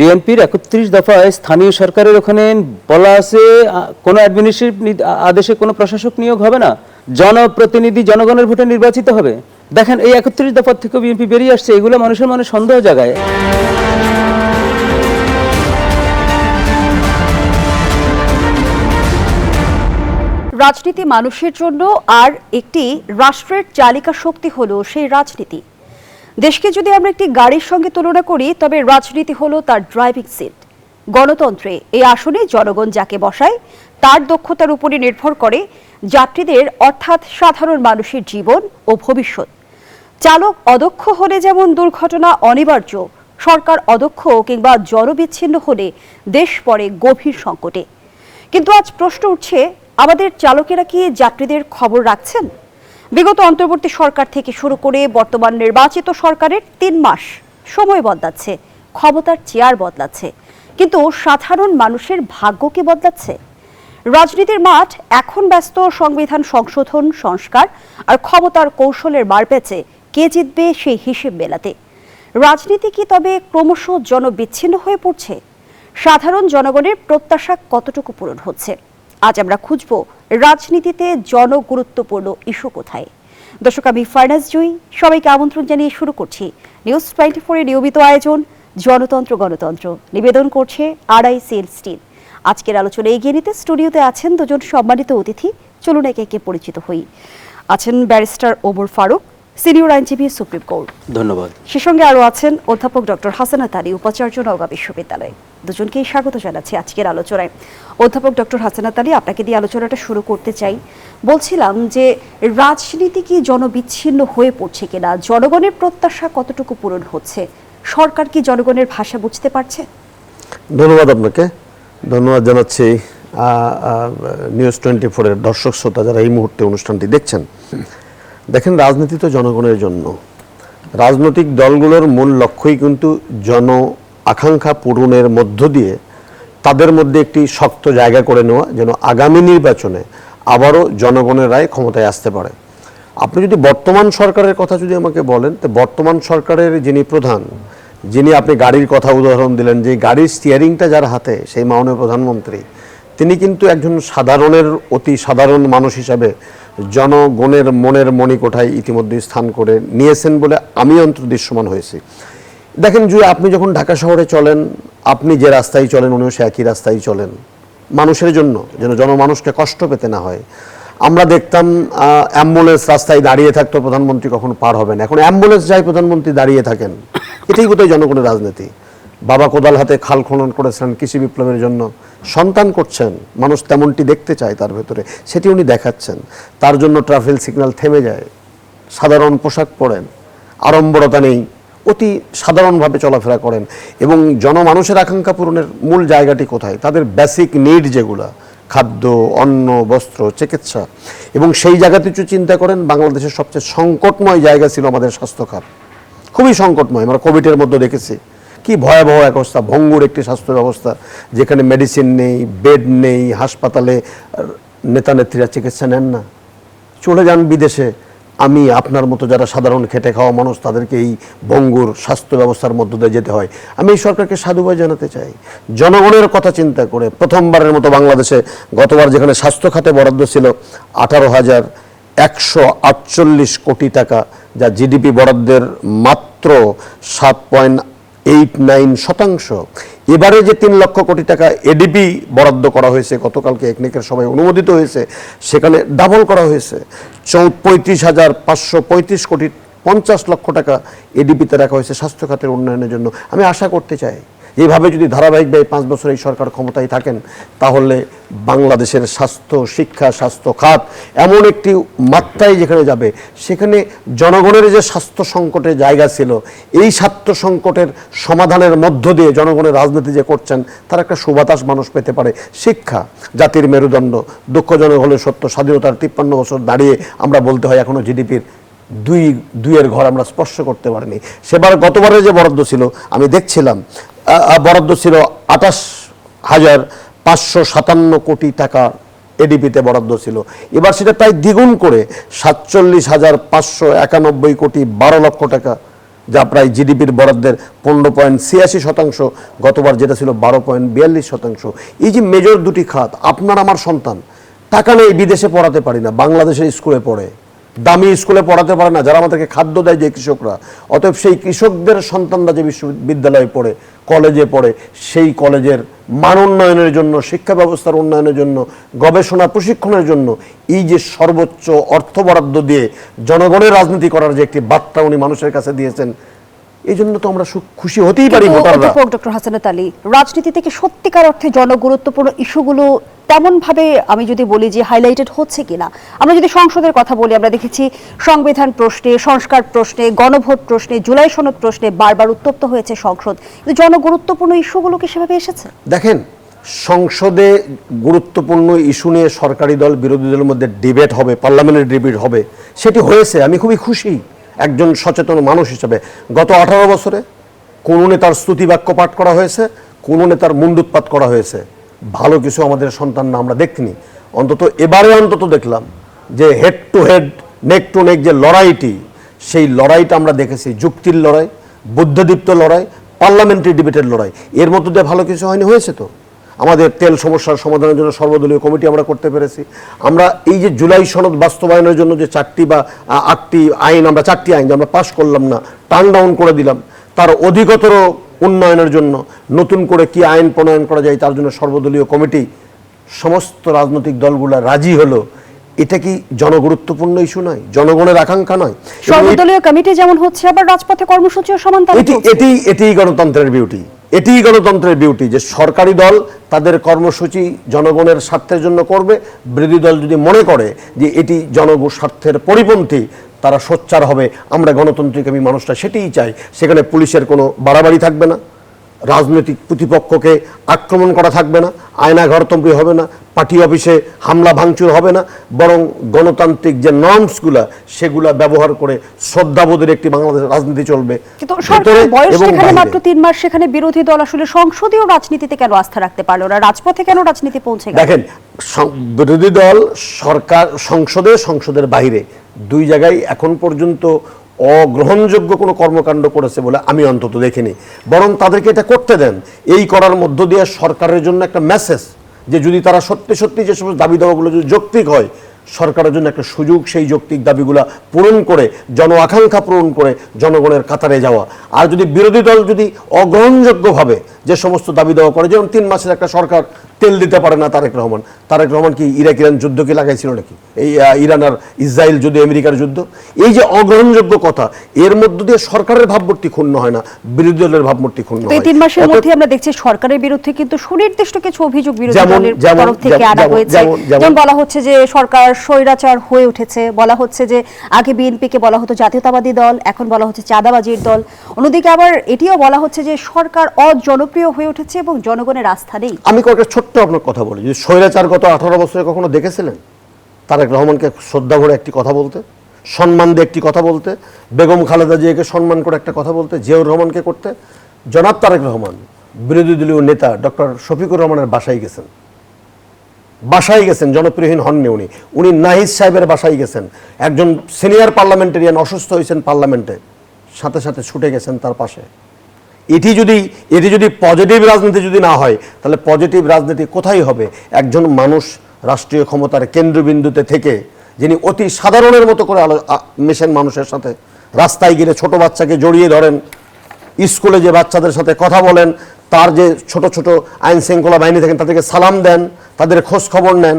বিএনপির ৩১ দফায় স্থানীয় সরকারের ওখানে বলা আছে কোনো অ্যাডমিনিস্ট্রেটিভ আদেশে কোনো প্রশাসক নিয়োগ হবে না, জনপ্রতিনিধি জনগণের ভোটে নির্বাচিত হবে। দেখেন এই ৩১ দফা থেকে বিএনপি বেরিয়ে আসছে, এগুলো মানুষের মনে সন্দেহ জাগায়। রাজনীতি মানুষের জন্য আর একটি রাষ্ট্রের চালিকা শক্তি হলো সেই রাজনীতি। দেশকে যদি আমরা একটি গাড়ির সঙ্গে তুলনা করি তবে রাজনীতি হলো তার ড্রাইভিং সিট। গণতন্ত্রে এই আসনে জনগণ যাকে বসায় তার দক্ষতার উপরে নির্ভর করে যাত্রীদের অর্থাৎ সাধারণ মানুষের জীবন ও ভবিষ্যৎ। চালক অদক্ষ হলে যেমন দুর্ঘটনা অনিবার্য, সরকার অদক্ষ কিংবা জনবিচ্ছিন্ন হলে দেশ পড়ে গভীর সংকটে। কিন্তু আজ প্রশ্ন উঠছে, আমাদের চালকেরা কি যাত্রীদের খবর রাখছেন? বিগত অন্তর্বর্তী সরকার থেকে শুরু করে বর্তমান নির্বাচিত সরকারের ৩ মাস সময় বদলাচ্ছে, ক্ষমতার চেয়ার বদলাচ্ছে, কিন্তু সাধারণ মানুষের ভাগ্য কি বদলাচ্ছে? রাজনীতির মাঠ এখন ব্যস্ত সংবিধান সংশোধন, সংস্কার আর ক্ষমতার কৌশলের মারপ্যাচে কে জিতবে সেই হিসেব মেলাতে। রাজনীতি কি তবে ক্রমশ জনবিচ্ছিন্ন হয়ে পড়ছে? সাধারণ জনগণের প্রত্যাশা কতটুকু পূরণ হচ্ছে? আজ আমরা খুঁজব রাজনীতিতে জনগুরুত্বপূর্ণ ইস্যু কোথায়। দর্শক, আমি ফারনাজ জুই, সবাইকে আমন্ত্রণ জানিয়ে শুরু করছি নিউজ 24 এর নিয়মিত আয়োজন জনতন্ত্র গণতন্ত্র। নিবেদন করছে আড়াই সেল স্টিল। আজকের আলোচনা এগিয়ে নিতে স্টুডিওতে আছেন দুজন সম্মানিত অতিথি। চলুন একে একে পরিচিত হই। আছেন ব্যারিস্টার ওমর ফারুক, সিনিয়র আইনজীবী, সুপ্রিম কোর্ট। ধন্যবাদ। সে সঙ্গে আরও আছেন অধ্যাপক ডক্টর হাসানাত আলী, উপাচার্য, নওগাঁ বিশ্ববিদ্যালয়। দুজনকেই স্বাগত জানাচ্ছি আজকের আলোচনায়। অধ্যাপক ডক্টর হাসানাত আলী, আপনাকে দিয়ে আলোচনাটা শুরু করতে চাই। বলছিলাম যে রাজনীতি কি জনবিচ্ছিন্ন হয়ে পড়ছে কিনা, জনগণের প্রত্যাশা কতটুকু পূরণ হচ্ছে, সরকার কি জনগণের ভাষা বুঝতে পারছে? ধন্যবাদ আপনাকে, ধন্যবাদ জানাচ্ছি নিউজ 24 এর দর্শক শ্রোতা যারা এই মুহূর্তে অনুষ্ঠানটি দেখছেন। দেখেন, রাজনীতি তো জনগণের জন্য। রাজনৈতিক দলগুলোর মূল লক্ষ্যই কিন্তু জন আকাঙ্ক্ষা পূরণের মধ্য দিয়ে তাদের মধ্যে একটি শক্ত জায়গা করে নেওয়া, যেন আগামী নির্বাচনে আবারও জনগণের রায় ক্ষমতায় আসতে পারে। আপনি যদি বর্তমান সরকারের কথা যদি আমাকে বলেন, তো বর্তমান সরকারের যিনি প্রধান, যিনি আপনি গাড়ির কথা উদাহরণ দিলেন, যে গাড়ির স্টিয়ারিংটা যার হাতে, সেই মাননীয় প্রধানমন্ত্রী, তিনি কিন্তু একজন সাধারণের অতি সাধারণ মানুষ হিসাবে জনগণের মনের মণিকোঠায় ইতিমধ্যে স্থান করে নিয়েছেন বলে আমি অন্তর্দৃশ্যমান হয়েছি। দেখেন, যে আপনি যখন ঢাকা শহরে চলেন, আপনি যে রাস্তায় চলেন উনিও সে একই রাস্তায় চলেন, মানুষের জন্য, যেন জনমানুষকে কষ্ট পেতে না হয়। আমরা দেখতাম অ্যাম্বুলেন্স রাস্তায় দাঁড়িয়ে থাকতো, প্রধানমন্ত্রী কখন পার হবেন। এখন অ্যাম্বুলেন্স যায়, প্রধানমন্ত্রী দাঁড়িয়ে থাকেন। এটাই বোধহয় জনগণের রাজনীতি। বাবা কোদাল হাতে খাল খনন করেছেন কৃষি বিপ্লবের জন্য, সন্তান করছেন, মানুষ তেমনটি দেখতে চায় তার ভেতরে, সেটি উনি দেখাচ্ছেন। তার জন্য ট্রাফিক সিগন্যাল থেমে যায়, সাধারণ পোশাক পরেন, আড়ম্বরতা নেই, অতি সাধারণভাবে চলাফেরা করেন। এবং জনমানুষের আকাঙ্ক্ষা পূরণের মূল জায়গাটি কোথায়? তাদের বেসিক নিড যেগুলো, খাদ্য, অন্ন, বস্ত্র, চিকিৎসা। এবং সেই জায়গাতে যদি চিন্তা করেন, বাংলাদেশের সবচেয়ে সংকটময় জায়গা ছিল আমাদের স্বাস্থ্যখাত, খুবই সংকটময়। আমরা কোভিডের মধ্যে দেখেছি কি ভয়াবহ এক অবস্থা, ভঙ্গুর একটি স্বাস্থ্য ব্যবস্থা, যেখানে মেডিসিন নেই, বেড নেই, হাসপাতালে নেতা নেত্রীরা চিকিৎসা নেন না, চলে যান বিদেশে। আমি আপনার মতো যারা সাধারণ খেটে খাওয়া মানুষ, তাদেরকে এই ভঙ্গুর স্বাস্থ্য ব্যবস্থার মধ্য দিয়ে যেতে হয়। আমি এই সরকারকে সাধুবাদ জানাতে চাই, জনগণের কথা চিন্তা করে প্রথমবারের মতো বাংলাদেশে গতবার যেখানে স্বাস্থ্য খাতে বরাদ্দ ছিল 18,148 কোটি টাকা, যা জিডিপি বরাদ্দের মাত্র 7.89%, এবারে যে 3 লক্ষ কোটি টাকা এডিপি বরাদ্দ করা হয়েছে, গতকালকে একনেকের সভায় অনুমোদিত হয়েছে, সেখানে ডাবল করা হয়েছে। 35,535 কোটি 50 লক্ষ টাকা এডিপিতে রাখা হয়েছে স্বাস্থ্য খাতের উন্নয়নের জন্য। আমি আশা করতে চাই, এইভাবে যদি ধারাবাহিকভাবে 5 বছর এই সরকার ক্ষমতায় থাকেন, তাহলে বাংলাদেশের স্বাস্থ্য, শিক্ষা, স্বাস্থ্য খাত এমন একটি মাত্রায় যেখানে যাবে, সেখানে জনগণের যে স্বাস্থ্য সংকটের জায়গা ছিল, এই স্বাস্থ্য সংকটের সমাধানের মধ্য দিয়ে জনগণের রাজনীতি যে করছেন, তার একটা সুবাতাস মানুষ পেতে পারে। শিক্ষা জাতির মেরুদণ্ড, দুঃখজনক হলে সত্য, স্বাধীনতার 53 বছর দাঁড়িয়ে আমরা বলতে হয় এখনও জিডিপির দুইয়ের ঘর আমরা স্পর্শ করতে পারিনি। সেবার গতবারে যে বরাদ্দ ছিল, আমি দেখছিলাম বরাদ্দ ছিল 28,557 কোটি টাকা এডিপিতে বরাদ্দ ছিল। এবার সেটা প্রায় দ্বিগুণ করে 47,591 কোটি 12 লক্ষ টাকা যা প্রায় জিডিপির বরাদ্দের 15.86%, গতবার যেটা ছিল 12.42%। এই যে মেজর দুটি খাত, আপনার আমার সন্তান টাকা নেই, বিদেশে পড়াতে পারি না, বাংলাদেশের স্কুলে পড়ে, দামি স্কুলে পড়াতে পারে না, যারা আমাদেরকে খাদ্য দেয় যে কৃষকরা। অতএব সেই কৃষকদের সন্তানরা যে বিশ্ববিদ্যালয়ে পড়ে, কলেজে পড়ে, সেই কলেজের মান উন্নয়নের জন্য, শিক্ষা ব্যবস্থার উন্নয়নের জন্য, গবেষণা প্রশিক্ষণের জন্য এই যে সর্বোচ্চ অর্থ বরাদ্দ দিয়ে জনগণের রাজনীতি করার যে একটি বার্তা উনি মানুষের কাছে দিয়েছেন, এই জন্য তো আমরা খুশি হতেই পারি ভোটাররা। ডক্টর হাসানাত আলী, রাজনীতি থেকে সত্যিকার অর্থে জনগুরুত্বপূর্ণ ইস্যুগুলো তেমন ভাবে আমি যদি বলি যে হাইলাইটেড হচ্ছে কিনা, আমরা যদি সংসদের কথা বলি, আমরা দেখেছি সংবিধান প্রশ্নে, সংস্কার প্রশ্নে, গণভোট প্রশ্নে, জুলাই সনদ প্রশ্নে বারবার উত্তপ্ত হয়েছে সংসদ, কিন্তু জনগুরুত্বপূর্ণ ইস্যুগুলো কি সেভাবে এসেছে? দেখেন, সংসদে গুরুত্বপূর্ণ ইস্যু নিয়ে সরকারি দল বিরোধী দলের মধ্যে ডিবেট হবে, পার্লামেন্টের ডিবেট হবে, সেটি হয়েছে, আমি খুবই খুশি একজন সচেতন মানুষ হিসেবে। গত 18 বছরে কোন নেতার স্তুতি বাক্য পাঠ করা হয়েছে, কোন নেতার মুন্ডুৎপাত করা হয়েছে, ভালো কিছু আমাদের সন্তান না আমরা দেখিনি। অন্তত এবারে অন্তত দেখলাম যে head to head, neck two নেক যে লড়াইটি, সেই লড়াইটা আমরা দেখেছি, যুক্তির লড়াই, বুদ্ধিদীপ্ত লড়াই, পার্লামেন্টারি ডিবেটের লড়াই। এর মধ্যে দিয়ে ভালো কিছু হয়নি, হয়েছে তো। আমাদের তেল সমস্যার সমাধানের জন্য সর্বদলীয় কমিটি আমরা করতে পেরেছি। আমরা এই যে জুলাই সনদ বাস্তবায়নের জন্য যে 4টি বা 8টি আইন, আমরা 4টি আইন আমরা পাশ করলাম না, টার্ন ডাউন করে দিলাম, তার অধিকতর উন্নয়নের জন্য নতুন করে কি আইন প্রণয়ন করা যায় তার জন্য সর্বদলীয় কমিটি, সমস্ত রাজনৈতিক দলগুলা রাজি হলো। এটা কি জনগুরুত্বপূর্ণ ইস্যু নয়? জনগণের আকাঙ্ক্ষা নয়? সর্বদলীয় কমিটি যেমন হচ্ছে, আবার রাজপথে কর্মসূচিও সমান তালে চলছে। এটি গণতন্ত্রের বিউটি, এটিই গণতন্ত্রের বিউটি, যে সরকারি দল তাদের কর্মসূচি জনগণের স্বার্থের জন্য করবে, বিরোধী দল যদি মনে করে যে এটি জনস্বার্থের পরিপন্থী, তারা সোচ্চার হবে। আমরা গণতান্ত্রিক আমি মানুষরা সেটিই চাই। সেখানে পুলিশের কোনো বাড়াবাড়ি থাকবে না, রাজনৈতিক প্রতিপক্ষকে আক্রমণ করা থাকবে না, আয়না ঘরতম্বি হবে না, পার্টি অফিসে হামলা ভাঙচুর হবে না, বরং গণতান্ত্রিক যে নর্মসগুলা সেগুলা ব্যবহার করে শ্রদ্ধাবোধের একটি বাংলাদেশের রাজনীতি চলবে। কিন্তু সরকার বয়স যেখানে মাত্র 3 মাস, সেখানে বিরোধী দল আসলে সংসদীয় রাজনীতিতে কেন আস্থা রাখতে পারলো না? রাজপথে কেন রাজনীতি পৌঁছে গেল? দেখেন, বিরোধী দল সরকার সংসদের বাইরে দুই জায়গায় এখন পর্যন্ত অগ্রহণযোগ্য কোনো কর্মকাণ্ড করেছে বলে আমি অন্তত দেখিনি। বরং তাদেরকে এটা করতে দেন, এই করার মধ্য দিয়ে সরকারের জন্য একটা মেসেজ, যে যদি তারা সত্যি সত্যি যে সমস্ত দাবি দাওয়াগুলো যদি যৌক্তিক হয়, সরকারের জন্য একটা সুযোগ সেই যৌক্তিক দাবিগুলো পূরণ করে, জন আকাঙ্ক্ষা পূরণ করে জনগণের কাতারে যাওয়া। আর যদি বিরোধী দল যদি অগ্রহণযোগ্যভাবে যে সমস্ত দাবি দাওয়া করে, যেমন 3 মাসের একটা সরকার তেল দিতে পারে না, তারেক রহমান কি ইরাক ইরান যুদ্ধ কি লাগাইছিল নাকি? এই ইরান আর ইসরায়েল যুদ্ধ, আমেরিকার যুদ্ধ, এই যে অগ্রহণযোগ্য কথা, এর মধ্য দিয়ে সরকারের ভাবমূর্তি ক্ষুণ্ণ হয় না, বিরোধী দলের ভাবমূর্তি ক্ষুণ্ণ হয়। 3 মাসের মধ্যে আমরা দেখছি সরকারের বিরুদ্ধে কিন্তু সুনির্দিষ্ট কিছু অভিযোগ বিরোধী দলের তরফ থেকে আনা হয়েছে। যেমন বলা হচ্ছে যে সরকার স্বৈরাচার হয়ে উঠেছে, বলা হচ্ছে যে আগে বিএনপিকে বলা হতো জাতীয়তাবাদী দল, এখন বলা হচ্ছে চাঁদাবাজির দল। অন্যদিকে আবার এটিও বলা হচ্ছে যে সরকার অজনপ্রিয় হয়ে উঠেছে এবং জনগণের আস্থা নেই। আমি কয়েকটা ছোট্ট আপনার কথা বলি, যে স্বৈরাচার গত 18 বছরে কখনো দেখেছিলেন তারেক রহমানকে শ্রদ্ধা ভরে একটি কথা বলতে, সম্মান দিয়ে একটি কথা বলতে, বেগম খালেদা জিয়াকে সম্মান করে একটা কথা বলতে, জিয়াউর রহমানকে করতে? জনাব তারেক রহমান বিরোধী দলীয় নেতা ডক্টর শফিকুর রহমানের বাসায় গেছেন, জনপ্রিয়হীন হননি উনি নাহিদ সাহেবের বাসায় গেছেন। একজন সিনিয়র পার্লামেন্টারিয়ান অসুস্থ হয়েছেন পার্লামেন্টে, সাথে সাথে ছুটে গেছেন তার পাশে। এটি যদি পজিটিভ রাজনীতি যদি না হয়, তাহলে পজিটিভ রাজনীতি কোথায় হবে? একজন মানুষ রাষ্ট্রীয় ক্ষমতার কেন্দ্রবিন্দুতে থেকে, যিনি অতি সাধারণের মতো করে মেশেন মানুষের সাথে, রাস্তায় গিয়ে ছোট বাচ্চাকে জড়িয়ে ধরেন, স্কুলে যে বাচ্চাদের সাথে কথা বলেন, তার যে ছোট ছোট আইন শৃঙ্খলা বাহিনী থাকেন তাদেরকে সালাম দেন, তাদের খোঁজ খবর নেন,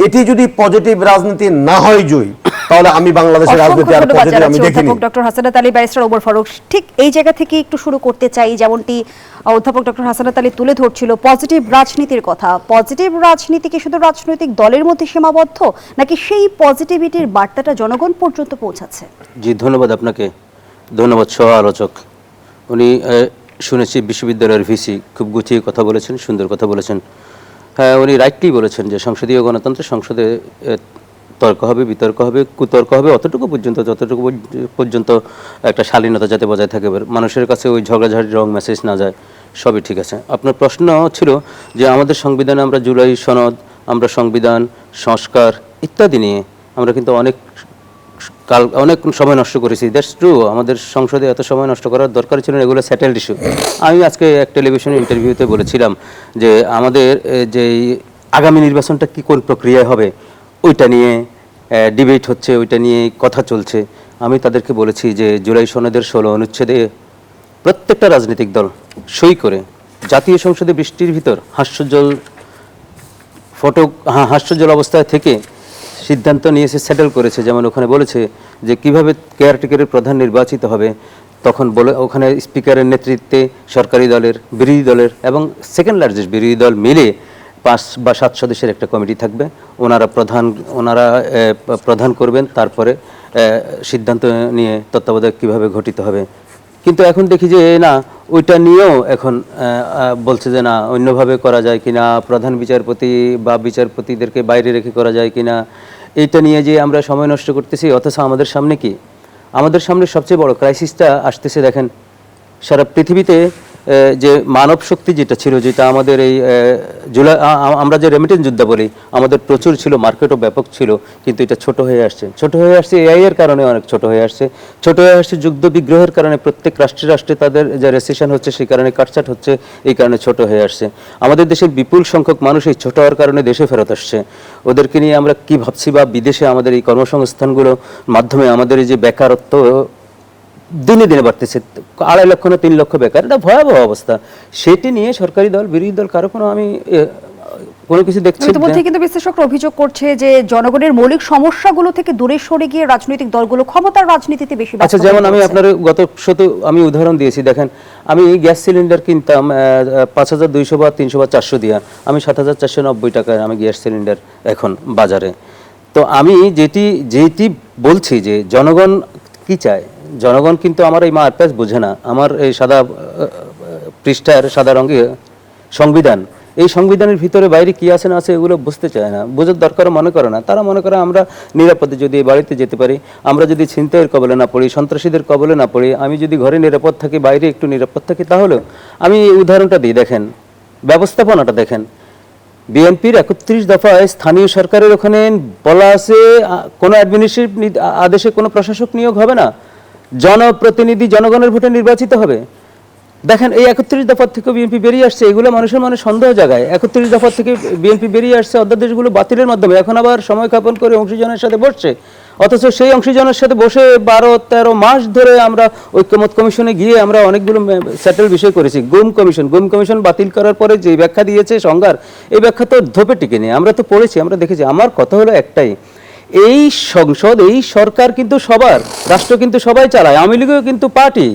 এটি যদি পজিটিভ রাজনীতি না হয় জয়ী, তাহলে আমি বাংলাদেশের রাজনীতি আর পজিটিভ আমি দেখিনি। ডক্টর হাসানাত আলী, ব্যারিস্টার ওমর ফারুক, ঠিক এই জায়গা থেকে একটু শুরু করতে চাই। যেমনটি অধ্যাপক ডক্টর হাসানাত আলী তুলে ধরছিল পজিটিভ রাজনীতির কথা, পজিটিভ রাজনীতি কি শুধু রাজনৈতিক দলের মধ্যে সীমাবদ্ধ, নাকি সেই পজিটিভিটির বার্তাটা জনগণ পর্যন্ত পৌঁছাচ্ছে? জি, ধন্যবাদ আপনাকে, ধন্যবাদ সহ আলোচক। উনি শুনেছি বিশ্ববিদ্যালয়ের ভিসি, খুব গুছিয়ে কথা বলেছেন, সুন্দর কথা বলেছেন। হ্যাঁ, উনি রাইটলি বলেছেন যে সংসদীয় গণতন্ত্র, সংসদে তর্ক হবে, বিতর্ক হবে, কুতর্ক হবে, অতটুকু পর্যন্ত, যতটুকু পর্যন্ত একটা শালীনতা যাতে বজায় থাকে, মানুষের কাছে ওই ঝগড়াঝাড়ি রং মেসেজ না যায়, সবই ঠিক আছে। আপনার প্রশ্ন ছিল যে আমাদের সংবিধানে আমরা জুলাই সনদ, আমরা সংবিধান সংস্কার ইত্যাদি নিয়ে আমরা কিন্তু অনেক কাল অনেক সময় নষ্ট করেছি, দ্যাটস ট্রু। আমাদের সংসদে এত সময় নষ্ট করার দরকার ছিল না, এগুলো সেটেলড ইস্যু। আমি আজকে এক টেলিভিশন ইন্টারভিউতে বলেছিলাম যে আমাদের যে আগামী নির্বাচনটা কি কোন প্রক্রিয়ায় হবে ওইটা নিয়ে ডিবেট হচ্ছে, ওইটা নিয়ে কথা চলছে। আমি তাদেরকে বলেছি যে জুলাই সনদের 16 অনুচ্ছেদে প্রত্যেকটা রাজনৈতিক দল সই করে জাতীয় সংসদে বৃষ্টির ভিতর হাস্যজ্জ্বল অবস্থায় থেকে সিদ্ধান্ত নিয়েছে, সেটেল করেছে। যেমন ওখানে বলেছে যে কিভাবে কেয়ারটেকারের প্রধান নির্বাচিত হবে, তখন বলে ওখানে স্পিকারের নেতৃত্বে সরকারি দলের, বিরোধী দলের এবং সেকেন্ড লার্জেস্ট বিরোধী দল মিলে 5 বা 7 সদস্যের একটা কমিটি থাকবে, ওনারা প্রধান করবেন, তারপরে সিদ্ধান্ত নিয়ে তত্ত্বাবধায়ক কীভাবে ঘটিত হবে। কিন্তু এখন দেখি যে না, ওইটা নিয়েও এখন বলছে যে না, অন্যভাবে করা যায় কিনা, প্রধান বিচারপতি বা বিচারপতিদেরকে বাইরে রেখে করা যায় কিনা, এইটা নিয়ে যে আমরা সময় নষ্ট করতেছি। অথচ আমাদের সামনে কি, আমাদের সামনে সবচেয়ে বড় ক্রাইসিসটা আসতেছে। দেখেন সারা পৃথিবীতে যে মানব শক্তি যেটা ছিল, যেটা আমাদের এই আমরা যে রেমিটেন্স যোদ্ধা বলি, আমাদের প্রচুর ছিল, মার্কেটও ব্যাপক ছিল, কিন্তু এটা ছোট হয়ে আসছে এআই এর কারণে, অনেক ছোট হয়ে আসছে যুদ্ধ বিগ্রহের কারণে। প্রত্যেক রাষ্ট্রে তাদের যে রেসেশন হচ্ছে সেই কারণে, কাটছাট হচ্ছে এই কারণে ছোট হয়ে আসছে। আমাদের দেশের বিপুল সংখ্যক মানুষ এই ছোট হওয়ার কারণে দেশে ফেরত আসছে। ওদেরকে নিয়ে আমরা কি ভাবছি, বা বিদেশে আমাদের এই কর্মসংস্থানগুলোর মাধ্যমে আমাদের এই যে বেকারত্ব দিনে দিনে বাড়তেছে, 2.5 লক্ষ না 3 লক্ষ বেকার, এটা ভয়াবহ অবস্থা। সেটি নিয়ে সরকারি দল, বিরোধী দল কারো কোনো কিছু দেখছি না। ইতিমধ্যে কিন্তু বিশ্লেষকরা অভিযোগ করছে যে জনগণের মৌলিক সমস্যাগুলো থেকে দূরে সরে গিয়ে রাজনৈতিক দলগুলো ক্ষমতার রাজনীতিতে বেশি ব্যস্ত। আচ্ছা, যেমন আমি আপনার গত শত আমি উদাহরণ দিয়েছি। দেখেন, আমি গ্যাস সিলিন্ডার কিনতাম 5200 বা 300 বা 400 দিয়া, আমি 7490 টাকায় আমি গ্যাস সিলিন্ডার এখন বাজারে। তো আমি যেটি বলছি যে জনগণ কি চায়, জনগণ কিন্তু আমার এই মারপ্যাচ বোঝে না। আমার এই সাদা পৃষ্ঠার সাদা রঙের সংবিধান, এই সংবিধানের ভিতরে বাইরে কি আছে না আছে এগুলো বুঝতে চায় না, বোঝার দরকার মনে করে না। তারা মনে করে আমরা নিরাপদে যদি বাড়িতে যেতে পারি, আমরা যদি ছিনতাইয়ের কবলে না পড়ি, সন্ত্রাসীদের কবলে না পড়ি, আমি যদি ঘরে নিরাপদ থাকি, বাইরে একটু নিরাপদ থাকি, তাহলেও আমি এই উদাহরণটা দিই। দেখেন ব্যবস্থাপনাটা দেখেন, বিএনপির 31 দফায় স্থানীয় সরকারের ওখানে বলা আছে কোনো অ্যাডমিনিস্ট্রেটিভ আদেশে কোনো প্রশাসক নিয়োগ হবে না, জনপ্রতিনিধি জনগণের ভোটে নির্বাচিত হবে। দেখেন এই 31 দফা থেকে বিএনপি বেরিয়ে আসছে, এগুলো মানুষের মনে সন্দেহ জাগায়। 31 দফা থেকে বিএনপি বেরিয়ে আসছে অধ্যাদেশগুলো বাতিলের মাধ্যমে, এখন আবার সময় ক্ষেপণ করে অংশীজনের সাথে বসছে। অথচ সেই অংশীজনের সাথে বসে 12-13 মাস ধরে আমরা ঐক্যমত কমিশনে গিয়ে আমরা অনেকগুলো সেটেল বিষয় করেছি। গুম কমিশন বাতিল করার পরে যে ব্যাখ্যা দিয়েছে সংজ্ঞার, এই ব্যাখ্যা তো ধোপে টিকে নেই। আমরা তো পড়েছি, আমরা দেখেছি। আমার কথা হলো একটাই, এই সংসদ, এই সরকার কিন্তু সবার, রাষ্ট্র কিন্তু সবাই চালায়। আওয়ামী লীগও কিন্তু পার্টি,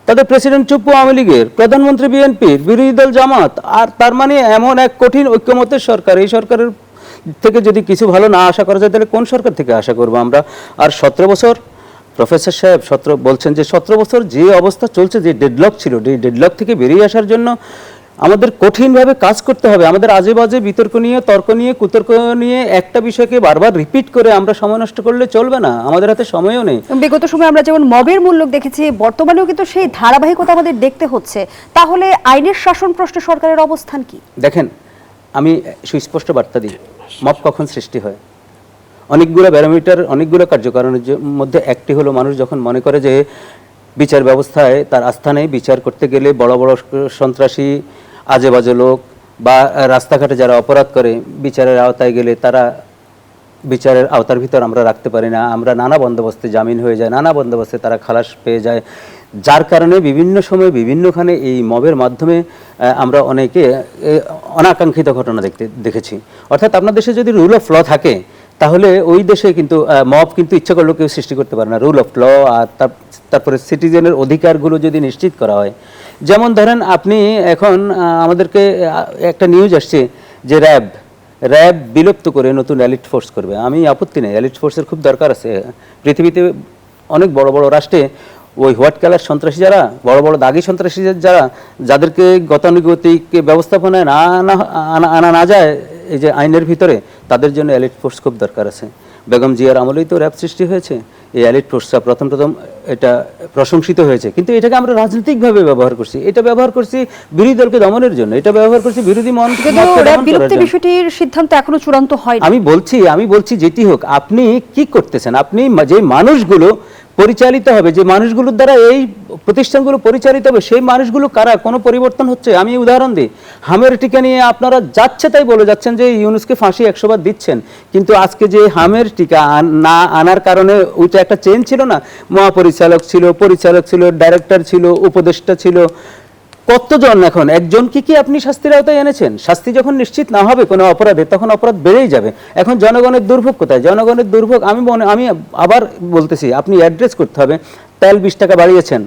তাদের প্রেসিডেন্ট চুপ্পু আওয়ামী লীগের, প্রধানমন্ত্রী বিএনপির, বিরোধী দল জামাত। আর তার মানে এমন এক কঠিন ঐক্যমতের সরকার, এই সরকারের থেকে যদি কিছু ভালো না আশা করা যায়, তাহলে কোন সরকার থেকে আশা করবো আমরা? আর 17 বছর প্রফেসর সাহেব বলছেন যে 17 বছর যে অবস্থা চলছে, যে ডেডলক ছিল, এই ডেডলক থেকে বেরিয়ে আসার জন্য আমাদের কঠিনভাবে কাজ করতে হবে। আমাদের আজে বাজে বিতর্ক নিয়ে, তর্ক নিয়ে, কুতর্ক নিয়ে একটা বিষয়কে বারবার রিপিট করে আমরা সময় নষ্ট করলে চলবে না, আমাদের হাতে সময়ও নেই। বিগত সময় আমরা যেমন মবের মূল্য দেখেছি, বর্তমানেও কিন্তু সেই ধারাবাহিকতা আমাদের দেখতে হচ্ছে। তাহলে আইনের শাসন প্রশ্নে সরকারের অবস্থান কি? দেখেন, আমি সুস্পষ্ট বার্তা দিই, মব কখন সৃষ্টি হয়? অনেকগুলো ব্যারোমিটার, অনেকগুলো কার্যকারণের মধ্যে একটি হলো মানুষ যখন মনে করে যে বিচার ব্যবস্থায় তার আস্থা নেই, বিচার করতে গেলে বড় বড় সন্ত্রাসী, আজে বাজে লোক বা রাস্তাঘাটে যারা অপরাধ করে বিচারের আওতায় গেলে তারা বিচারের আওতার ভিতর আমরা রাখতে পারি না, আমরা নানা বন্দোবস্তে জামিন হয়ে যায়, নানা বন্দোবস্তে তারা খালাস পেয়ে যায়। যার কারণে বিভিন্ন সময় বিভিন্নখানে এই মবের মাধ্যমে আমরা অনেকে অনাকাঙ্ক্ষিত ঘটনা দেখেছি। অর্থাৎ আপনার দেশে যদি রুল অফ ল থাকে, তাহলে ওই দেশে কিন্তু মব কিন্তু ইচ্ছা করলেও কেউ সৃষ্টি করতে পারে না। রুল অফ ল আর তারপরে সিটিজেনের অধিকারগুলো যদি নিশ্চিত করা হয়। যেমন ধরেন আপনি এখন আমাদেরকে একটা নিউজ আসছে যে র্যাব বিলুপ্ত করে নতুন এলিট ফোর্স করবে। আমি আপত্তি নেই, এলিট ফোর্সের খুব দরকার আছে। পৃথিবীতে অনেক বড় বড় রাষ্ট্রে ওই হোয়াইট কালার সন্ত্রাসী যারা, বড় বড় দাগি সন্ত্রাসী যারা, যাদেরকে গতানুগতিক ব্যবস্থাপনায় আনা না যায় এই যে আইনের ভিতরে, তাদের জন্য এলিট ফোর্স খুব দরকার আছে। বেগম জিয়ার আমলেই তো র্যাব সৃষ্টি হয়েছে। এই এলিট ফোর্সটা প্রথম এটা প্রশংসিত হয়েছে, কিন্তু এটাকে আমরা রাজনৈতিকভাবে ব্যবহার করছি, এটা ব্যবহার করছি বিরোধী দলকে দমনের জন্য, এটা ব্যবহার করছি বিরোধী মতকে কিন্তু দমন র্যাব করার বিলুপ্তি জন্য। বিষয়টির সিদ্ধান্ত এখনো চূড়ান্ত হয়নি। আমি বলছি যেটি হোক, আপনি কি করতেছেন? আপনি যে মানুষগুলো পরিচালিত হবে, যে মানুষগুলোর দ্বারা এই প্রতিষ্ঠানগুলো পরিচালিত হবে, সেই মানুষগুলো কারা? কোনো পরিবর্তন হচ্ছে? আমি উদাহরণ দিই, হামের টিকা নিয়ে আপনারা যাচ্ছে তাই বলে যাচ্ছেন যে ইউনুসকে ফাঁসি 100 বার দিচ্ছেন, কিন্তু আজকে যে হামের টিকা না আনার কারণে ওইটা একটা চেন ছিল না, মহাপরিচালক ছিল, পরিচালক ছিল, ডাইরেক্টর ছিল, উপদেষ্টা ছিল, কতজন? এখন একজনকে কি আপনি শাস্তির আওতায় এনেছেন? শাস্তি যখন নিশ্চিত না হবে কোনো অপরাধে, তখন অপরাধ বেড়েই যাবে। এখন জনগণের দুর্ভোগ কোথায়? জনগণের দুর্ভোগ আমি আবার বলতেছি, আপনি অ্যাড্রেস করতে হবে। তেল 20 টাকা বাড়িয়েছেন,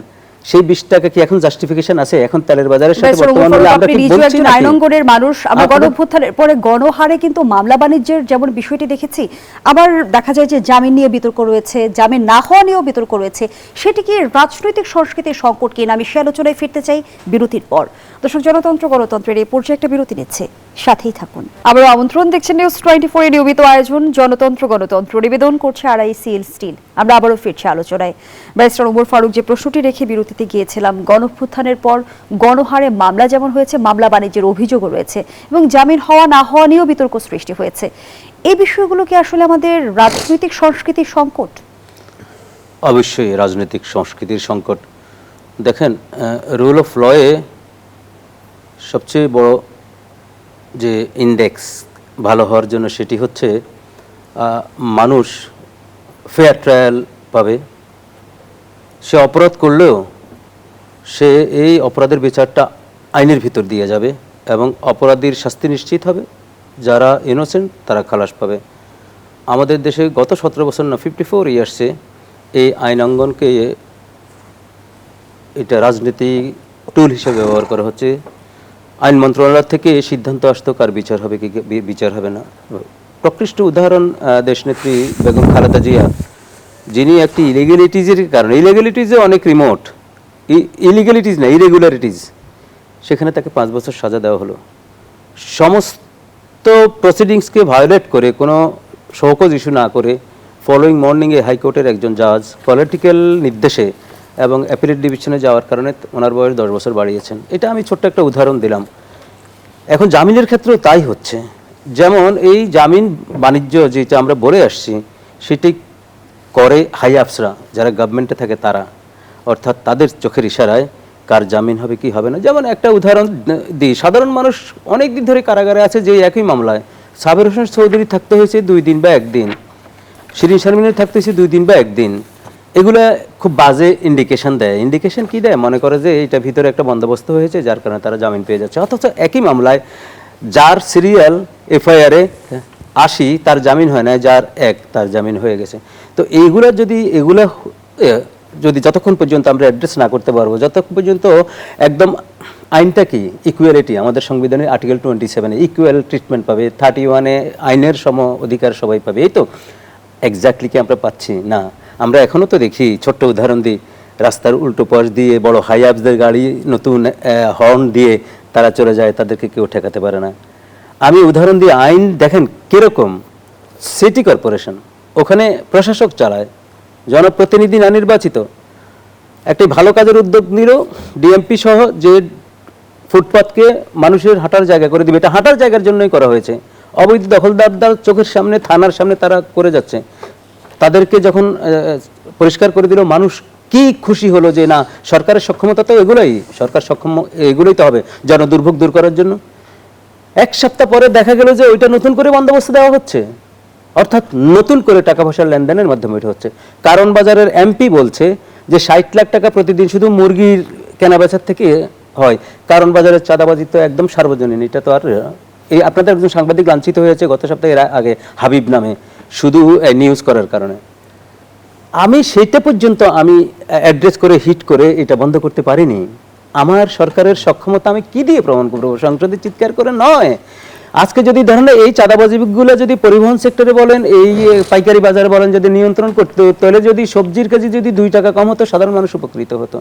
সেই 20 টাকা কি এখন জাস্টিফিকেশন আছে? এখন তেলের বাজারের সাথে বর্তমান মূল্য আমরা কি বলছি না? আইনঙ্গনের মানুষ, আমরা গণঅভ্যুত্থানের পরে গণহারে কিন্তু মামলা বাণিজ্যের যেমন বিষয়টি দেখেছি, আবার দেখা যায় যে জামিন নিয়ে বিতর্ক রয়েছে, জামিন না হওয়া নিয়েও বিতর্ক রয়েছে। সেটি কি রাজনৈতিক সংস্কৃতির সংকট কিনা? আমি সে আলোচনায় ফিরতে চাই বিরতির পর। দর্শক, জনতন্ত্র গণতন্ত্রের এই পর্যায়ে একটা বিরতি নিচ্ছে, সাথেই থাকুন। আবারও আমন্ত্রণ, দেখছেন নিউজ 24 এর নিয়মিত আয়োজন জনতন্ত্র গণতন্ত্র, নিবেদন করছে RICL স্টিল। আমরা আবারও ফিরছি আলোচনায়। ব্যারিস্টার ওমর ফারুক, যে প্রশ্নটি রেখে বিরতিতে গিয়েছিলাম, গণঅভ্যুত্থানের পর গণহারে মামলা যেমন হয়েছে, মামলা বাণিজ্যের অভিযোগও রয়েছে এবং জামিন হওয়া না হওয়া নিয়েও বিতর্ক সৃষ্টি হয়েছে। এই বিষয়গুলো কি আসলে আমাদের রাজনৈতিক সংস্কৃতির সংকট? অবশ্যই রাজনৈতিক সংস্কৃতির সংকট। দেখেন, রুল অফ লয়ে সবচেয়ে বড় যে ইন্ডেক্স ভালো হওয়ার জন্য, সেটি হচ্ছে মানুষ ফেয়ার ট্রায়াল পাবে। সে অপরাধ করলেও সে এই অপরাধের বিচারটা আইনের ভিতর দিয়ে যাবে এবং অপরাধীর শাস্তি নিশ্চিত হবে, যারা ইনোসেন্ট তারা খালাস পাবে। আমাদের দেশে গত 17 বছর না 54 ইয়ার্সে এই আইন অঙ্গনকে এটা রাজনীতি টুল হিসেবে ব্যবহার করা হচ্ছে। আইন মন্ত্রণালয় থেকে সিদ্ধান্ত আসতো কার বিচার হবে কি বিচার হবে না। প্রকৃষ্ট উদাহরণ দেশনেত্রী বেগম খালেদা জিয়া, যিনি একটি ইলিগ্যালিটিজের কারণে, ইলিগ্যালিটিজে অনেক রিমোট, ইলিগ্যালিটিজ না ইরেগুলারিটিজ, সেখানে তাকে 5 বছর সাজা দেওয়া হলো। সমস্ত প্রসিডিংসকে ভায়োলেট করে, কোনো শোকজ ইস্যু না করে, ফলোয়িং মর্নিংয়ে হাইকোর্টের একজন জাজ পলিটিক্যাল নির্দেশে এবং অ্যাপিলেট ডিভিশনে যাওয়ার কারণে ওনার বয়স 10 বছর বাড়িয়েছেন। এটা আমি ছোট্ট একটা উদাহরণ দিলাম। এখন জামিনের ক্ষেত্রেও তাই হচ্ছে। যেমন এই জামিন বাণিজ্য যেটা আমরা বলে আসছি, সেটি করে হাই আফসরা, যারা গভর্নমেন্টে থাকে তারা, অর্থাৎ তাদের চোখের ইশারায় কার জামিন হবে কি হবে না। যেমন একটা উদাহরণ দিই, সাধারণ মানুষ অনেক দিন ধরে কারাগারে আছে যে একই মামলায়। সাবের হোসেন চৌধুরী থাকতে হয়েছে 2 দিন বা 1 দিন, শিরিন শারমিনের থাকতে হয়েছে 2 দিন বা 1 দিন। এগুলা খুব বাজে ইন্ডিকেশন দেয়। ইন্ডিকেশন কি দেয়? মনে করে যে এটা ভিতরে একটা বন্দোবস্ত হয়েছে, যার কারণে তারা জামিন পেয়ে যাচ্ছে। অথচ একই মামলায় যার সিরিয়াল FIR-এ 80 তার জামিন হয় না, যার 1 তার জামিন হয়ে গেছে। তো এগুলা যদি যতক্ষণ পর্যন্ত আমরা অ্যাড্রেস না করতে পারবো, যতক্ষণ পর্যন্ত একদম আইনটা কি ইকুয়ালিটি, আমাদের সংবিধানের আর্টিকেল 27-এ ইকুয়াল ট্রিটমেন্ট পাবে, 31-এ আইনের সম অধিকার সবাই পাবে, এই তো এক্স্যাক্টলি কি আমরা পাচ্ছি না? আমরা এখনো তো দেখি, ছোট্ট উদাহরণ দিই, রাস্তার উল্টো পাশ দিয়ে বড় হাই আফসদের গাড়ি নতুন হর্ন দিয়ে তারা চলে যায়, তাদেরকে কেউ ঠেকাতে পারে না। আমি উদাহরণ দিই, আইন দেখেন কিরকম। সিটি কর্পোরেশন, ওখানে প্রশাসক চালায়, জনপ্রতিনিধি না নির্বাচিত। একটি ভালো কাজের উদ্যোগ নিল ডিএমপি সহ, যে ফুটপাথকে মানুষের হাঁটার জায়গা করে দিবে। এটা হাঁটার জায়গার জন্যই করা হয়েছে। অবৈধ দখলদারদার চোখের সামনে, থানার সামনে তারা করে যাচ্ছে। তাদেরকে যখন পরিষ্কার করে দিল, মানুষ কি খুশি হলো যে না, সরকারের সক্ষমতা তো এগুলোই, সরকার সক্ষম এগুলোই তো হবে জনদুর্ভোগ দূর করার জন্য। 1 সপ্তাহ পরে দেখা গেল যে ওইটা নতুন করে বন্দোবস্ত দেওয়া হচ্ছে, অর্থাৎ নতুন করে টাকা পয়সার লেনদেনের মাধ্যমে এটা হচ্ছে। কারণ বাজারের এমপি বলছে যে 60 লাখ টাকা প্রতিদিন শুধু মুরগির কেনাবেচার থেকে হয়। কারণ বাজারের চাঁদাবাজি তো একদম সার্বজনীন। এটা তো আর এই আপনাদের একজন সাংবাদিক লাঞ্ছিত হয়েছে গত সপ্তাহের আগে হাবিব নামে, শুধু নিউজ করার কারণে। আমি সেইটা পর্যন্ত আমি অ্যাড্রেস করে হিট করে এটা বন্ধ করতে পারিনি। আমার সরকারের সক্ষমতা আমি কি দিয়ে প্রমাণ করবো? সংসদে চিৎকার করে নয়। আজকে যদি ধরেন এই চাঁদাবাজিগুলো যদি পরিবহন সেক্টরে বলেন, এই পাইকারি বাজারে বলেন, যদি নিয়ন্ত্রণ করতে, তাহলে যদি সবজির কেজি যদি 2 টাকা কম হতো, সাধারণ মানুষ উপকৃত হতো।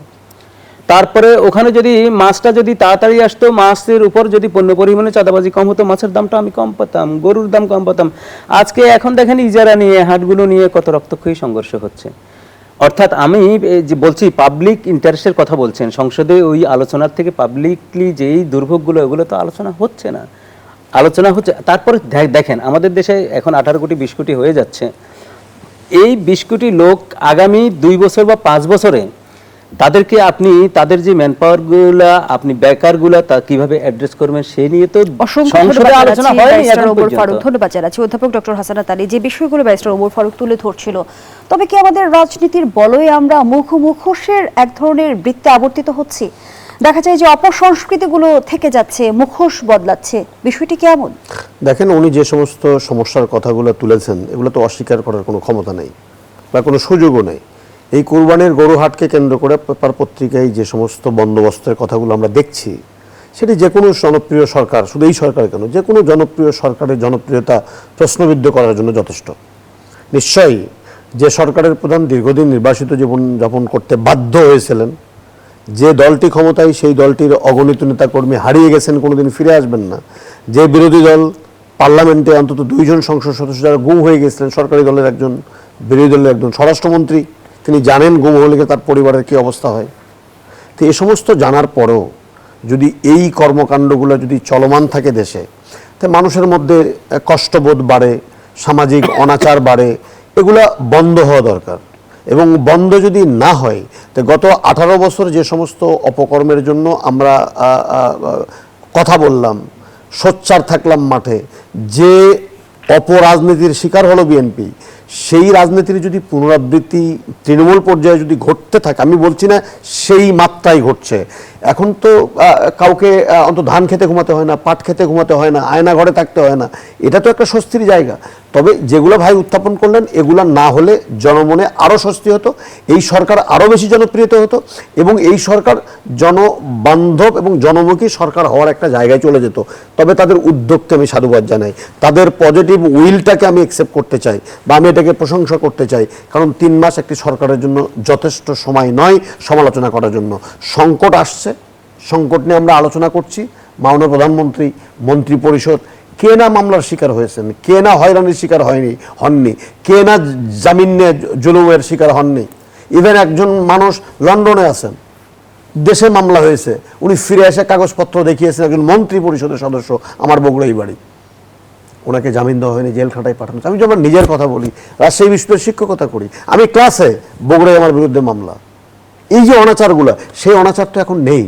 তারপরে ওখানে যদি মাছটা যদি তাড়াতাড়ি আসতো, মাছের উপর যদি পণ্য পরিমাণে চাঁদাবাজি কম হতো, মাছের দামটা আমি কম পেতাম, গরুর দাম কম পেতাম। আজকে এখন দেখেন ইজারা নিয়ে, হাটগুলো নিয়ে কত রক্তক্ষয়ী সংঘর্ষ হচ্ছে। অর্থাৎ আমি এই যে বলছি পাবলিক ইন্টারেস্টের কথা বলছেন, সংসদে ওই আলোচনার থেকে পাবলিকলি যেই দুর্ভোগগুলো, ওগুলো তো আলোচনা হচ্ছে না। আলোচনা হচ্ছে, তারপরে দেখেন আমাদের দেশে এখন 18 কোটি 20 কোটি হয়ে যাচ্ছে। এই 20 কোটি লোক আগামী 2 বছর বা 5 বছরে তাদেরকে আপনি তাদের যে ম্যান পাওয়ার গুলা, আপনি বেকার গুলা, তা কিভাবে অ্যাড্রেস করবেন সে নিয়ে তো সংসদে আলোচনা হয়নি এখন পর্যন্ত। ধন্যবাদ জানাচ্ছি অধ্যাপক ডক্টর হাসানাত আলী, যে বিষয়গুলো ব্যারিস্টার ওমর ফারুক তুলে ধরছিল। তবে কি আমাদের রাজনীতির বলয়ে আমরা মুখোশের এক ধরনের বৃত্তে আবর্তিত হচ্ছি? দেখা যায় যে অপসংস্কৃতিগুলো থেকে যাচ্ছে, মুখোশ বদলাচ্ছে, বিষয়টি কেমন? দেখেন, উনি যে সমস্ত সমস্যার কথাগুলো তুলেছেন, এগুলো তো অস্বীকার করার কোনো ক্ষমতা নেই বা কোনো সুযোগও নেই। এই কোরবানির গরু হাটকে কেন্দ্র করে পেপার পত্রিকায় যে সমস্ত বন্দোবস্তের কথাগুলো আমরা দেখছি, সেটি যে কোনো জনপ্রিয় সরকার, শুধু এই সরকার কেন, যে কোনো জনপ্রিয় সরকারের জনপ্রিয়তা প্রশ্নবিদ্ধ করার জন্য যথেষ্ট। নিশ্চয়ই যে সরকারের প্রধান দীর্ঘদিন নির্বাসিত জীবন যাপন করতে বাধ্য হয়েছিলেন, যে দলটি ক্ষমতায়, সেই দলটির অগণিত নেতাকর্মী হারিয়ে গেছেন, কোনোদিন ফিরে আসবেন না। যে বিরোধী দল পার্লামেন্টে অন্তত 2 জন সংসদ সদস্য যারা গুম হয়ে গেছিলেন, সরকারি দলের একজন, বিরোধী দলের একজন স্বরাষ্ট্রমন্ত্রী, তিনি জানেন গুম হলে তার পরিবারের কী অবস্থা হয়। তো এই সমস্ত জানার পরেও যদি এই কর্মকাণ্ডগুলো যদি চলমান থাকে দেশে, তো মানুষের মধ্যে কষ্টবোধ বাড়ে, সামাজিক অনাচার বাড়ে, এগুলা বন্ধ হওয়া দরকার। এবং বন্ধ যদি না হয়, তো গত 18 বছর যে সমস্ত অপকর্মের জন্য আমরা কথা বললাম, সোচ্চার থাকলাম মাঠে, যে অপরাজনীতির শিকার হলো বিএনপি, সেই রাজনীতির যদি পুনরাবৃত্তি তৃণমূল পর্যায়ে যদি ঘটতে থাকে, আমি বলছি না সেই মাত্রায় ঘটছে, এখন তো কাউকে অন্তত ধান খেতে ঘুমাতে হয় না, পাট খেতে ঘুমাতে হয় না, আয়না ঘরে থাকতে হয় না, এটা তো একটা স্বস্তির জায়গা। তবে যেগুলো ভাই উত্থাপন করলেন, এগুলো না হলে জনমনে আরও স্বস্তি হতো, এই সরকার আরও বেশি জনপ্রিয়তা হতো, এবং এই সরকার জনবান্ধব এবং জনমুখী সরকার হওয়ার একটা জায়গায় চলে যেত। তবে তাদের উদ্যোগকে আমি সাধুবাদ জানাই, তাদের পজিটিভ উইলটাকে আমি অ্যাকসেপ্ট করতে চাই, বা আমি এটাকে প্রশংসা করতে চাই, কারণ 3 মাস একটি সরকারের জন্য যথেষ্ট সময় নয় সমালোচনা করার জন্য। সংকট আসছে, সংকট নিয়ে আমরা আলোচনা করছি, মাননীয় প্রধানমন্ত্রী, মন্ত্রী পরিষদ, কে না মামলার শিকার হয়েছেন, কে না হয়রানির শিকার হননি, কে না জামিন নিয়ে জুলুমের শিকার হননি। ইভেন একজন মানুষ লন্ডনে আছেন, দেশে মামলা হয়েছে, উনি ফিরে এসে কাগজপত্র দেখিয়েছেন, একজন মন্ত্রী পরিষদের সদস্য, আমার বগুড়াই বাড়ি, ওনাকে জামিন দেওয়া হয়নি, জেল খাটায় পাঠানো। আমি যখন নিজের কথা বলি, রাজশাহী বিশ্ববিদ্যালয়ের শিক্ষকতা করি, আমি ক্লাসে, বগুড়ায় আমার বিরুদ্ধে মামলা। এই যে অনাচারগুলো, সেই অনাচার তো এখন নেই,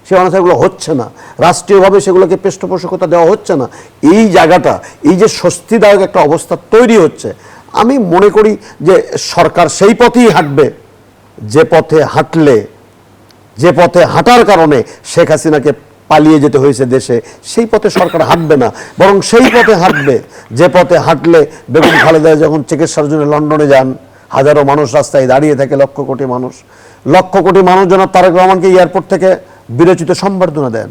সেই অনাচারগুলো হচ্ছে না, রাষ্ট্রীয়ভাবে সেগুলোকে পৃষ্ঠপোষকতা দেওয়া হচ্ছে না। এই জায়গাটা, এই যে স্বস্তিদায়ক একটা অবস্থা তৈরি হচ্ছে, আমি মনে করি যে সরকার সেই পথেই হাঁটবে, যে পথে হাঁটার কারণে শেখ হাসিনাকে পালিয়ে যেতে হয়েছে দেশে, সেই পথে সরকার হাঁটবে না, বরং সেই পথে হাঁটবে যে পথে হাঁটলে বেগম খালেদা যখন চিকিৎসার জন্য লন্ডনে যান, হাজারো মানুষ রাস্তায় দাঁড়িয়ে থাকে, লক্ষ কোটি মানুষ জনাব তারেক রহমানকে এয়ারপোর্ট থেকে বিরচিত সম্বর্ধনা দেন।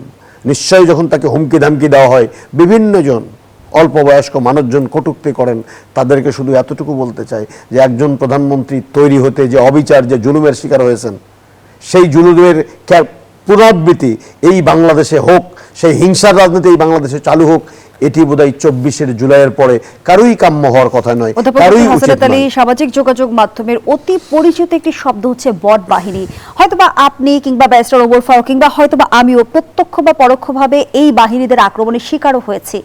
নিশ্চয়ই যখন তাকে হুমকি ধামকি দেওয়া হয়, বিভিন্ন জন অল্প বয়স্ক মানুষজন কটূক্তি করেন, তাদেরকে শুধু এতটুকু বলতে চাই যে একজন প্রধানমন্ত্রী তৈরি হতে যে অবিচার, যে জুলুমের শিকার হয়েছেন, সেই জুলুমের পুনরাবৃত্তি এই বাংলাদেশে হোক, সেই হিংসার রাজনীতি এই বাংলাদেশে চালু হোক, এটি বোধহয় 24 জুলাইয়ের পরে কারোই কাম্য হওয়ার কথা নয়, কারোই উচিত নয়। সামাজিক যোগাযোগ মাধ্যমের অতি পরিচিত একটি শব্দ হচ্ছে বট বাহিনী। হয়তোবা আপনি কিংবা ব্যারিস্টার ওমর ফারুক কিংবা হয়তোবা আমিও প্রত্যক্ষ বা পরোক্ষভাবে এই বাহিনীদের আক্রমণের শিকারও হয়েছি।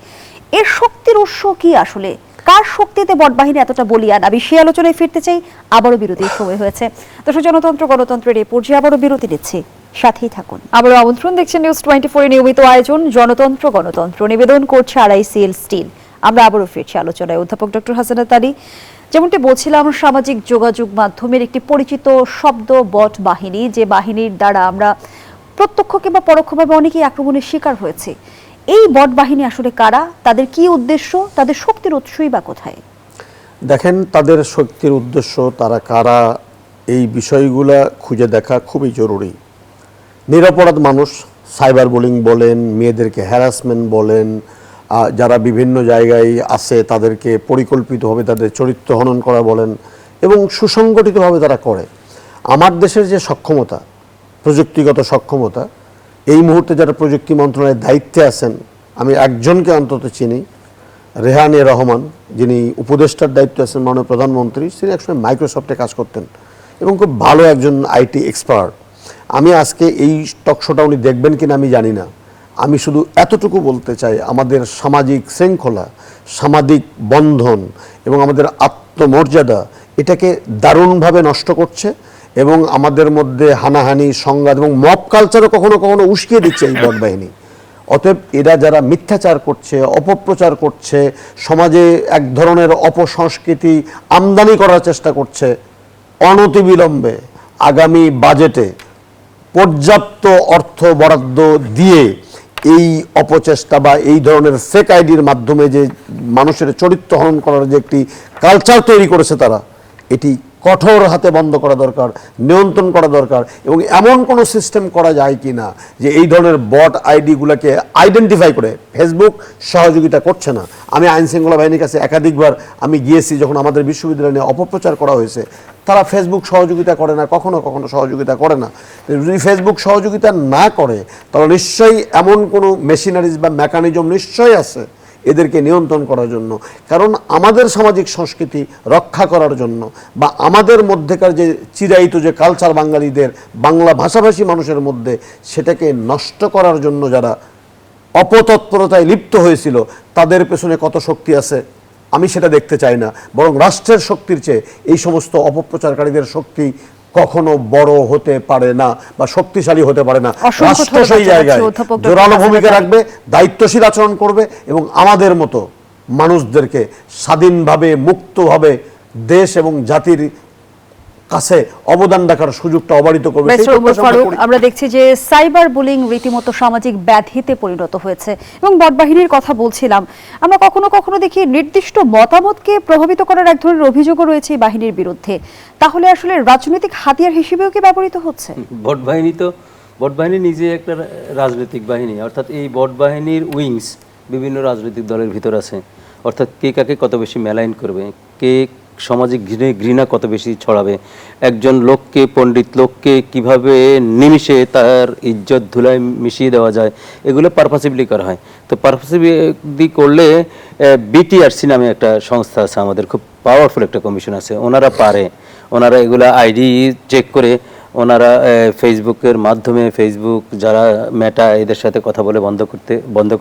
এর শক্তির উৎস কি আসলে? কার শক্তিতে বটবাহিনী এতটা বলিয়ান? আমি সেই আলোচনায় ফিরতে চাই। আবারও বিরতির সময় হয়েছে। দর্শক, জনতন্ত্র গণতন্ত্রের এই পর্যায়ে আবারও বিরতি নিচ্ছে, সাথেই থাকুন। আবারও আমন্ত্রণ, দেখছেন নিউজ 24 নিয়মিত আয়োজন জনতন্ত্র গণতন্ত্র, নিবেদন করছে RICL স্টিল। আমরা আবারও ফিরছি আলোচনায়। অধ্যাপক ডক্টর হাসানাত আলী, যেমনটি বলছিলাম, সামাজিক যোগাযোগ মাধ্যমের একটি পরিচিত শব্দ বট বাহিনী, যে বাহিনীর দ্বারা আমরা প্রত্যক্ষ কিংবা পরোক্ষভাবে অনেকেই আক্রমণের শিকার হয়েছে। এই বট বাহিনী আসলে কারা? তাদের কি উদ্দেশ্য? তাদের শক্তির উৎসই বা কোথায়? দেখেন, তাদের শক্তির উদ্দেশ্য, তারা কারা, এই বিষয়গুলা খুঁজে দেখা খুবই জরুরি। নিরপরাধ মানুষ, সাইবার বুলিং বলেন, মেয়েদেরকে হ্যারাসমেন্ট বলেন, যারা বিভিন্ন জায়গায় আছে তাদেরকে পরিকল্পিতভাবে তাদের চরিত্র হনন করা বলেন, এবং সুসংগঠিতভাবে তারা করে। আমার দেশের যে সক্ষমতা, প্রযুক্তিগত সক্ষমতা, এই মুহূর্তে যারা প্রযুক্তি মন্ত্রণালয়ের দায়িত্বে আছেন, আমি একজনকে অন্তত চিনি, রেহানে রহমান, যিনি উপদেষ্টার দায়িত্বে আছেন মাননীয় প্রধানমন্ত্রী। তিনি একসময় মাইক্রোসফটে কাজ করতেন এবং খুব ভালো একজন আইটি এক্সপার্ট। আমি আজকে এই টক শোটা উনি দেখবেন কিনা আমি জানি না, আমি শুধু এতটুকু বলতে চাই, আমাদের সামাজিক শৃঙ্খলা, সামাজিক বন্ধন এবং আমাদের আত্মমর্যাদা এটাকে দারুণভাবে নষ্ট করছে এবং আমাদের মধ্যে হানাহানি, সংঘাত এবং মব কালচারও কখনো কখনো উস্কিয়ে দিচ্ছে এই বট বাহিনী। অতএব এরা যারা মিথ্যাচার করছে, অপপ্রচার করছে, সমাজে এক ধরনের অপসংস্কৃতি আমদানি করার চেষ্টা করছে, অনতিবিলম্বে আগামী বাজেটে পর্যাপ্ত অর্থ বরাদ্দ দিয়ে এই অপচেষ্টা বা এই ধরনের ফেক আইডির মাধ্যমে যে মানুষের চরিত্র হরণ করার যে একটি কালচার তৈরি করেছে তারা, এটি কঠোর হাতে বন্ধ করা দরকার, নিয়ন্ত্রণ করা দরকার এবং এমন কোনো সিস্টেম করা যায় কি না যে এই ধরনের বট আইডিগুলোকে আইডেন্টিফাই করে। ফেসবুক সহযোগিতা করছে না। আমি আইনশৃঙ্খলা বাহিনীর কাছে একাধিকবার আমি গিয়েছি, যখন আমাদের বিশ্ববিদ্যালয় নিয়ে অপপ্রচার করা হয়েছে, তারা ফেসবুক সহযোগিতা করে না, কখনো কখনো সহযোগিতা করে না। যদি ফেসবুক সহযোগিতা না করে তাহলে নিশ্চয়ই এমন কোনো মেশিনারিজ বা মেকানিজম নিশ্চয়ই আছে এদেরকে নিয়ন্ত্রণ করার জন্য। কারণ আমাদের সামাজিক সংস্কৃতি রক্ষা করার জন্য বা আমাদের মধ্যেকার যে চিরায়িত যে কালচার বাঙালিদের, বাংলা ভাষাভাষী মানুষের মধ্যে, সেটাকে নষ্ট করার জন্য যারা অপতৎপরতায় লিপ্ত হয়েছিল, তাদের পেছনে কত শক্তি আছে আমি সেটা দেখতে চাই না। বরং রাষ্ট্রের শক্তির চেয়ে এই সমস্ত অপপ্রচারকারীদের শক্তি কখনো বড় হতে পারে না বা শক্তিশালী হতে পারে না। রাষ্ট্র সেই জায়গায় জোরালো ভূমিকা রাখবে, দায়িত্বশীল আচরণ করবে এবং আমাদের মতো মানুষদেরকে স্বাধীনভাবে, মুক্তভাবে দেশ এবং জাতির কাছে অবদান রাখার সুযোগটা অবারিত করবে। মিস্টার উমর ফারুক, আমরা দেখছি যে সাইবার বুলিং রীতিমতো সামাজিক ব্যাধিতে পরিণত হয়েছে এবং বটবাহিনীর কথা বলছিলাম। আমরা কখনো কখনো দেখি নির্দিষ্ট মতামতকে প্রভাবিত করার এক ধরনের অভিযোগও রয়েছে এই বাহিনীর বিরুদ্ধে। তাহলে আসলে রাজনৈতিক হাতিয়ার হিসেবেও কি ব্যবহৃত হচ্ছে? বটবাহিনী নিজে একটা রাজনৈতিক বাহিনী, অর্থাৎ এই বটবাহিনীর উইংস বিভিন্ন রাজনৈতিক দলের ভিতর আছে। অর্থাৎ কে কাকে কত বেশি মেলাইন করবে, কে সমাজে ঘৃণা কত বেশি ছড়াবে, একজন লোককে, পণ্ডিত লোককে কিভাবে নিমিষে তার ইজ্জত ধুলায় মিশিয়ে দেওয়া যায়, এগুলো পারপাসিভলি করা হয়। তো পারপাসিভলি করলে বিটিআরসি নামে একটা সংস্থা আছে আমাদের, খুব পাওয়ারফুল একটা কমিশন আছে, ওনারা এগুলো আইডি চেক করে ওনারা ফেসবুকের মাধ্যমে, ফেসবুক যারা মেটা এদের সাথে কথা বলে বন্ধ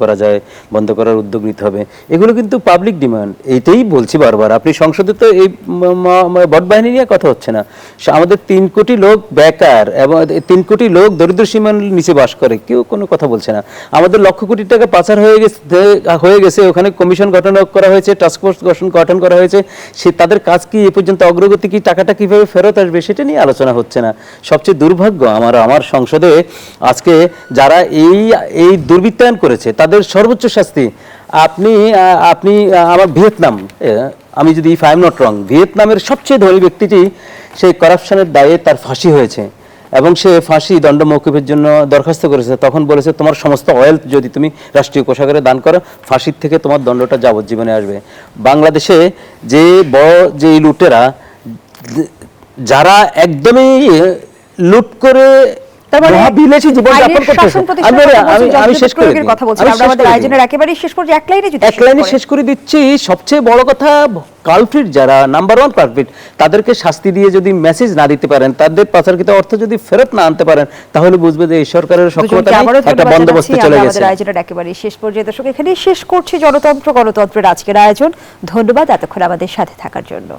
করার উদ্যোগ নিতে হবে। এগুলো কিন্তু পাবলিক ডিমান্ড, এইটাই বলছি বারবার। আপনি সংসদে তো এই বট বাহিনী নিয়ে কথা হচ্ছে না। আমাদের 3 কোটি লোক বেকার এবং 3 কোটি লোক দরিদ্র সীমার নিচে বাস করে, কেউ কোনো কথা বলছে না। আমাদের লক্ষ কোটি টাকা পাচার হয়ে গেছে, ওখানে কমিশন গঠন করা হয়েছে, টাস্কফোর্স গঠন করা হয়েছে। তাদের কাজ কি, এ পর্যন্ত অগ্রগতি কি, টাকাটা কিভাবে ফেরত আসবে, সেটা নিয়ে আলোচনা হচ্ছে না। সবচেয়ে দুর্ভাগ্য আমার সংসদে আজকে যারা এই দুর্বৃত্তায়ন করেছে তাদের সর্বোচ্চ শাস্তি, আপনি আমার ভিয়েতনাম, আমি যদি if I am not wrong, ভিয়েতনামের সবচেয়ে ধনী ব্যক্তিটি সেই করাপশনের দায়ে তার ফাঁসি হয়েছে এবং সে ফাঁসি দণ্ড মওকুফের জন্য দরখাস্ত করেছে। তখন বলেছে তোমার সমস্ত ওয়েলথ যদি তুমি রাষ্ট্রীয় কোষাগারে দান করো, ফাঁসির থেকে তোমার দণ্ডটা যাবজ্জীবনে আসবে। বাংলাদেশে যে লুটেরা, যারা একদমই লুট করে মহাবিলাসী জীবন যাপন করতেছে, আমি শেষ করে দিই, আমাদের আয়োজনের একেবারে শেষ পর্যায়ে এক লাইনে শেষ করে দিচ্ছি। সবচেয়ে বড় কথা, কালপ্রিট যারা নাম্বার 1 কালপ্রিট, তাদেরকে শাস্তি দিয়ে যদি মেসেজ না দিতে পারেন, তাদের পাচারকৃত অর্থ যদি ফেরত না আনতে পারেন, তাহলে বুঝবে যে এই সরকারের সক্ষমতা একটা বন্দোবস্তে চলে গেছে। আমাদের আয়োজনের একেবারে শেষ পর্যায়ে দর্শক এখানেই শেষ করছি গণতন্ত্রের আজকের আয়োজন। ধন্যবাদ এতক্ষণ আমাদের সাথে থাকার জন্য।